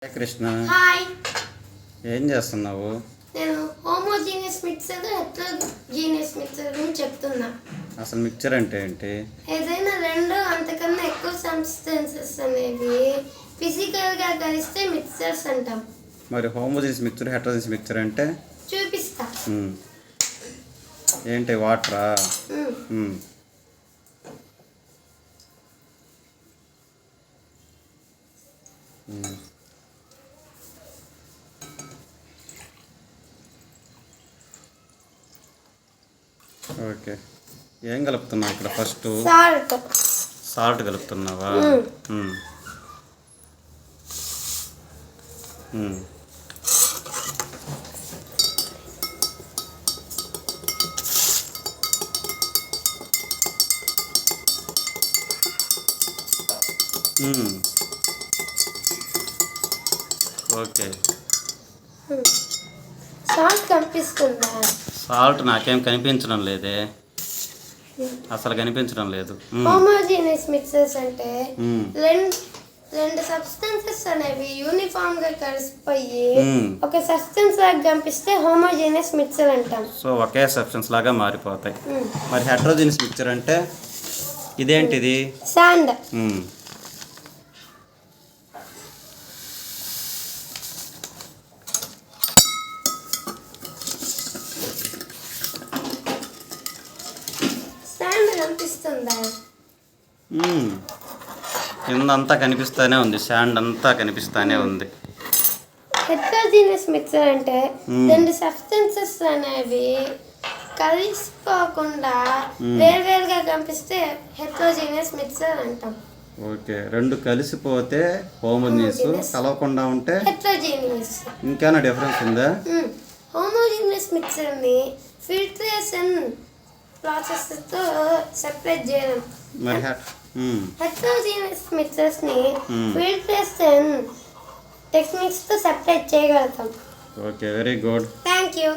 Hi Krishna, hi. ఏం చేస్తున్నావు? నేను హోమోజీనియస్ మిక్సర్ హెట్రోజీనియస్ మిక్సర్ గురించి చెప్తున్నా. అసలు మిక్చర్ అంటే ఏంటి? ఏదైనా రెండు అంతకన్నా ఎక్కువ సబ్స్టెన్సెస్ అనేవి ఫిజికల్గా కలిస్తే మిక్సర్స్ అంటాం. మరి హోమోజీనియస్ మిక్చర్ హెటరోజీనియస్ మిక్చర్ అంటే? చూపిస్తా. ఏంటి, వాటరా? ఓకే, ఏం కలుపుతున్నావు ఇక్కడ? ఫస్ట్ సాల్ట్ కలుపుతున్నావా? ఓకే, సాల్ట్ కనిపిస్తుందా? సాల్ట్ నాకేం కనిపించడం లేదే, అసలు కనిపించడం లేదు. హోమోజీనియస్ మిక్సర్స్ అంటే రెండు సబ్స్టెన్సెస్ అనేవి యూనిఫామ్ గా కలిసిపోయి ఒక సబ్స్టెన్స్ లాగా కనిపిస్తే హోమోజీనియస్ మిక్సర్ అంటాం. సో ఒకే సబ్స్టెన్స్ లాగా మారిపోతాయి. మరి హెటరోజీనియస్ మిక్చర్ అంటే ఇదేంటిది? శాండ్. శాండ్ కనిపిస్తుందా? కిందంతా కనిపిస్తానే ఉంది, శాండ్ అంతా కనిపిస్తానే ఉంది. హెట్రోజీనియస్ మిక్సర్ అంటే రెండు సబ్స్టెన్సెస్ అనేవి కలిసిపోకుండా వేరువేరుగా కనిపిస్తే హెట్రోజీనియస్ మిక్సర్ అంటాం. ఓకే, రెండు కలిసిపోతే హోమోజీనియస్, కలవకుండా ఉంటే హెట్రోజీనియస్. ఇంకేమైనా డిఫరెన్స్ ఉందా? హోమోజీనియస్ మిక్సర్ని ఫిల్ట్రేషన్ ప్రాసెస్తో సెపరేట్ చేయడం. మరి హెట్రోజీనియస్ మిక్సర్స్ని ఫిల్ట్రేషన్ టెక్నిక్స్తో సెపరేట్ చేయగలుగుతాం. Okay, very good. Thank you.